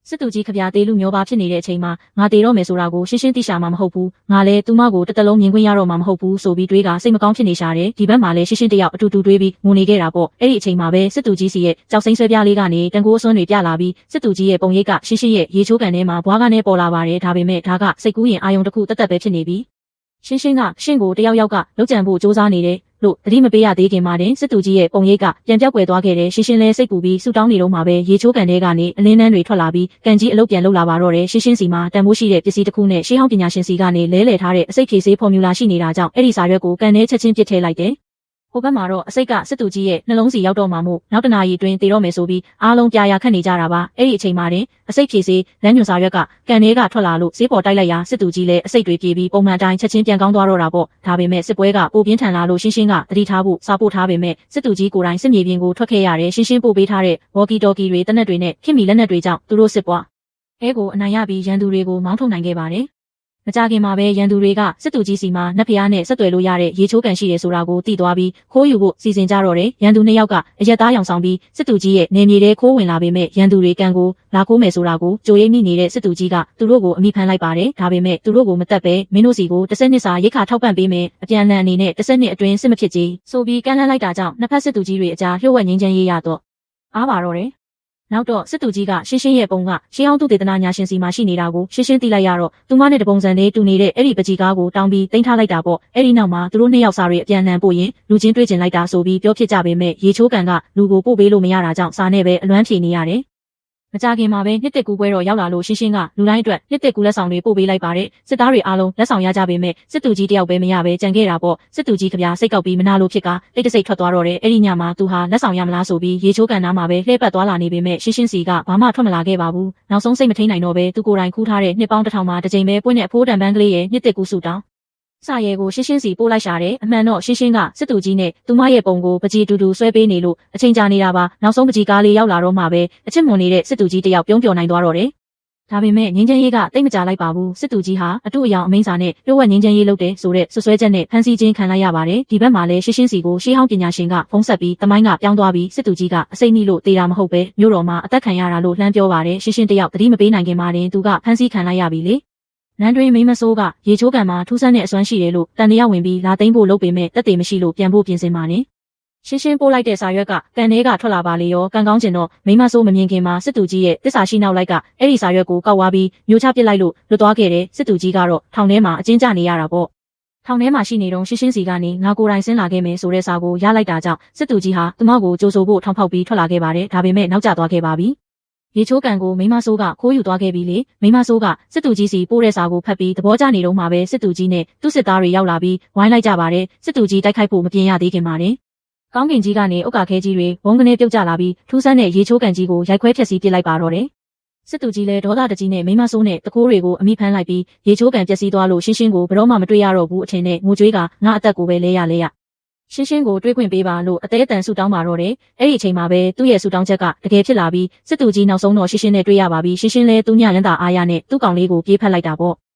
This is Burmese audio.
စစ်သူကြီးခပြသေးလူမျိုးပါဖြစ်နေတဲ့အချိန်မှာငါတေတော့မယ်ဆိုတာကိုရှင်းရှင်းသိရှာမှာမဟုတ်ဘူးငါလည်းသူမကိုတစ်တလုံးမြင်ခွင့်ရတော့မှာမဟုတ်ဘူးဆိုပြီးတွေးကစိတ်မကောင်းဖြစ်နေရှာတယ်ဒီဘက်မှာလည်းရှင်းရှင်းတယောက်အတူတူတွေးပြီးငိုနေခဲ့တာပေါ့အဲ့ဒီအချိန်မှာပဲစစ်သူကြီးစီရဲ့ကြောက်စိမ့်ဆွဲပြားလေးကနေတန်ခိုးအစွန်းတွေပြလာပြီးစစ်သူကြီးရဲ့ပုံရိပ်ကရှင်းရှင်းရဲ့ရေချိုးကန်ထဲမှာဘွားကနေပေါ်လာပါတယ်ဒါပေမဲ့ဒါကစိတ်ကူးရင်အာယုံတစ်ခုတက်တက်ပဲဖြစ်နေပြီရှင်းရှင်းကရှင့်ကိုတယောက်ယောက်ကလောက်ကြံဖို့စူးစမ်းနေတယ်လို့တတိမပေးရသေးခင်မှာတင်စစ်သူကြီးရဲ့ပုံရိပ်ကပြန်ပြောက်ကွယ်သွားခဲ့တယ်ရှင်းရှင်းလဲစိတ်ပူပြီးဆူတောင်းနေတော့မှပဲရေချိုးကန်ထဲကနေအလင်းနှန်းတွေထွက်လာပြီးကန်ကြီးအလုပ်ပြန်လုပ်လာပါတော့တယ်ရှင်းရှင်းစီမှာတန်ဖိုးရှိတဲ့ပစ္စည်းတစ်ခုနဲ့ရှေးဟောင်းပညာရှင်စီကနေလဲလှယ်ထားတဲ့အစိတ်ဖြည့်ဆေးဖော်မြူလာရှိနေတာကြောင့်အဲ့ဒီစာရွက်ကိုကန်ထဲချက်ချင်းပစ်ထည့်လိုက်တယ်ဟိုဘက်မှာတော့အစိတ်ကစစ်သူကြီးရဲ့နှလုံးစီရောက်တော့မှမို့နောက်တနာရီအတွင်းတေတော့မယ်ဆိုပြီးအားလုံးပြာခတ်နေကြတာပါအဲ့ဒီအချိန်မှာတင်အစိတ်ဖြည့်ဆေးလမ်းညွှန်စာရွက်ကကန်ထဲကထွက်လာလို့ဈေးပေါ်တိုက်လိုက်ရာစစ်သူကြီးလည်းအစိတ်တွေပြေးပြီးပုံမှန်တိုင်းချက်ချင်းပြန်ကောင်းသွားတော့တာပေါ့ဒါပေမဲ့စစ်ပွဲကပိုပြင်းထန်လာလို့ရှင်းရှင်းကတတိထားဖို့စာပို့ထားပေမဲ့စစ်သူကြီးကိုယ်တိုင်စစ်မြေပြင်ကိုထွက်ခဲ့ရတယ်ရှင်းရှင်းပို့ပေးထားတဲ့ဝေါ်ကီတော်ကီတွေတနက်တွေနဲ့ခင်မီလက်နက်တွေကြောင့်သူတို့စစ်ပွားအဲကိုအနိုင်ရပြီးရန်သူတွေကိုမောင်းထုတ်နိုင်ခဲ့ပါတယ်မကြခင်မှာပဲရန်သူတွေကစစ်သူကြီးစီမှာနတ်ဖျားနဲ့ဆက်သွယ်လို့ရတဲ့ရေချိုးကန်ရှိတယ်ဆိုတာကိုသိသွားပြီးခိုးယူဖို့စီစဉ်ကြတော့တယ်ရန်သူနှစ်ယောက်ကအရက်သားရောင်ဆောင်ပြီးစစ်သူကြီးရဲ့နေမြေထဲခိုးဝင်လာပေမဲ့ရန်သူတွေကန်ကိုလာခိုးမယ်ဆိုတာကိုကြိုရိပ်မိနေတဲ့စစ်သူကြီးကသူတို့ကိုအမိဖမ်းလိုက်ပါတယ်ဒါပေမဲ့သူတို့ကိုမတက်ပဲမင်းတို့စီကိုတစ်စက်နှစ်စာရိတ်ခါထောက်ပံ့ပေးမယ်အပြန်အလှန်အနေနဲ့တစ်စက်နှစ်အတွင်းစစ်မဖြစ်ကြီးဆိုပြီးကမ်းလှမ်းလိုက်တာကြောင့်နှစ်ဖက်စစ်သူကြီးတွေအကြားလျှို့ဝှက်ငြိမ်းချမ်းရေးရတော့အားပါတော့တယ်နောက်တော့စစ်သူကြီးကရှင်းရှင်းရဲ့ပုံကရှင်းအောင်သူတေသနာညာရှင်စီမှာရှိနေတာကိုရှင်းရှင်းသိလိုက်ရတော့သူမနဲ့တပုံစံလေးတူနေတဲ့အဲ့ဒီပကြီးကားကိုတောင်းပြီးတင်ထားလိုက်တာပေါ့အဲ့ဒီနောက်မှာသူတို့နှစ်ယောက်စာတွေအပြန်အလှန်ပို့ရင်လူချင်းတွေ့ကျင်လိုက်တာဆိုပြီးပြောဖြစ်ကြပေမဲ့ရေချိုးကန်ကလူကိုပို့ပေးလို့မရတာကြောင့်စာနဲ့ပဲအလွမ်းဖြေနေရတယ်မကြခင်မှာပဲနှစ်တက်ကူပွဲတော်ရောက်လာလို့ရှင်းရှင်းကလူတိုင်းအတွက်နှစ်တက်ကူလက်ဆောင်တွေပို့ပေးလိုက်ပါတယ်စစ်သားတွေအားလုံးလက်ဆောင်ရကြပေမဲ့စစ်သူကြီးတယောက်ပဲမရပဲကြံခဲ့တာပေါ့စစ်သူကြီးကဗျာစိတ်ကောက်ပြီးမနာလို့ဖြစ်ကတိတ်တဆိတ်ထွက်သွားတော့တယ်အဲ့ဒီညမှာသူဟာလက်ဆောင်ရမလားဆိုပြီးရေချိုးကန်နားမှာပဲလှည့်ပတ်သွားလာနေပေမဲ့ရှင်းရှင်းစီကဘာမှထွက်မလာခဲ့ပါဘူးနောက်ဆုံးစိတ်မထိန်နိုင်တော့ပဲသူကိုယ်တိုင်ခူးထားတဲ့နှစ်ပေါင်း1000မှာတစ်ကြိမ်ပဲပွင့်တဲ့အဖိုးတန်ပန်းကလေးရဲ့နှစ်တက်ကူဆူတောင်းစာရဲကိုရှင်းရှင်းစီပို့လိုက်ရှာတယ်အမှန်တော့ရှင်းရှင်းကစစ်သူကြီးနဲ့သူမရဲ့ပုံကိုပကြီးတူတူဆွဲပေးနေလို့အချိန်ကြာနေတာပါနောက်ဆုံးပကြီးကားလေးရောက်လာတော့မှပဲအချစ်မွန်နေတဲ့စစ်သူကြီးတယောက်ပြုံးပျော်နိုင်သွားတော့တယ်ဒါပေမဲ့ငင်းချမ်းရေးကတိတ်မကြလိုက်ပါဘူးစစ်သူကြီးဟာအတုအယောင်အမိန့်စာနဲ့လျှို့ဝှက်ငင်းချမ်းရေးလုပ်တယ်ဆိုတဲ့ဆွဆွဲချက်နဲ့ဖမ်းဆီးခြင်းခံလိုက်ရပါတယ်ဒီဘက်မှာလည်းရှင်းရှင်းစီကိုရှေးဟောင်းပညာရှင်ကဖုံးဆက်ပြီးတမိုင်းကပြောင်းသွားပြီးစစ်သူကြီးကအစိမ့်မိလို့တေးတာမဟုတ်ပဲမြို့တော်မှာအသက်ခံရတာလို့လှမ်းပြောပါတယ်ရှင်းရှင်းတယောက်သတိမပေးနိုင်ခင်မှာတင်သူကဖမ်းဆီးခံလိုက်ရပြီလေနန်းတွင်မိမဆိုးကရေချိုးကန်မှာထူးဆန်းတဲ့အစွမ်းရှိတယ်လို့တန်တရားဝင်ပြီးလာသိမ်းဖို့လုပ်ပေမဲ့တက်တယ်မရှိလို့ပြန်ဖို့ပြင်ဆင်ပါနဲ့ရှင်းရှင်းပို့လိုက်တဲ့စာရွက်ကကန်ထဲကထွက်လာပါလေရောကန်ကောင်းကျင်တော့မိမဆိုးမမြင်ခင်မှာစစ်သူကြီးရဲ့တစ္ဆာရှိနောက်လိုက်ကအဲ့ဒီစာရွက်ကိုကောက်ဝါပြီးမျိုးချပစ်လိုက်လို့လွတ်သွားခဲ့တယ်စစ်သူကြီးကတော့ထောင်ထဲမှာအကျဉ်းကျနေရတာပေါ့ထောင်ထဲမှာရှိနေတော့ရှင်းရှင်းစီကနေငါကိုယ်တိုင်ဆင်းလာခဲ့မယ်ဆိုတဲ့စာကိုရလိုက်တာကြောင့်စစ်သူကြီးဟာသူမကိုကြိုးဆိုဖို့ထောင်ဖောက်ပြီးထွက်လာခဲ့ပါတယ်ဒါပေမဲ့နောက်ကျသွားခဲ့ပါပြီရေချိုးကန်ကိုမိမဆိုးကခိုးယူသွားခဲ့ပြီလေမိမဆိုးကစစ်သူကြီးစီပို့တဲ့စာကိုဖတ်ပြီးသဘောကျနေတော့မှပဲစစ်သူကြီးနဲ့သူ့စစ်သားတွေရောက်လာပြီးဝိုင်းလိုက်ကြပါတယ်စစ်သူကြီးတိုက်ခိုက်ဖို့မပြင်ရသေးခင်မှာတင်ကောင်းကင်ကြီးကနေဥက္ကာခဲကြီးတွေဝုန်းကနေပြုတ်ကျလာပြီးထူးဆန်းတဲ့ရေချိုးကန်ကြီးကိုရိုက်ခွဲဖျက်ဆီးပစ်လိုက်ပါတော့တယ်စစ်သူကြီးလည်းဒေါသတကြီးနဲ့မိမဆိုးနဲ့တကိုးတွေကိုအမိဖမ်းလိုက်ပြီးရေချိုးကန်ပျက်စီးသွားလို့ရှင်းရှင်းကိုဘယ်တော့မှမတွေ့ရတော့ဘူးအထင်နဲ့ငိုကြွေးကငါအသက်ကိုပဲလဲရရှင်းရှင်းကိုတွေးခွင့်ပေးပါလို့အသေးအတန်ဆူတောင်းပါတော့တယ်အဲ့ဒီအချိန်မှာပဲသူ့ရဲ့ဆူတောင်းချက်ကတကယ်ဖြစ်လာပြီးစစ်သူကြီးနောက်ဆုံးတော့ရှင်းရှင်းနဲ့တွေ့ရပါပြီရှင်းရှင်းလဲသူညလန်းတာအားရနဲ့သူ့ကောင်လေးကိုပြေးဖက်လိုက်တာပေါ့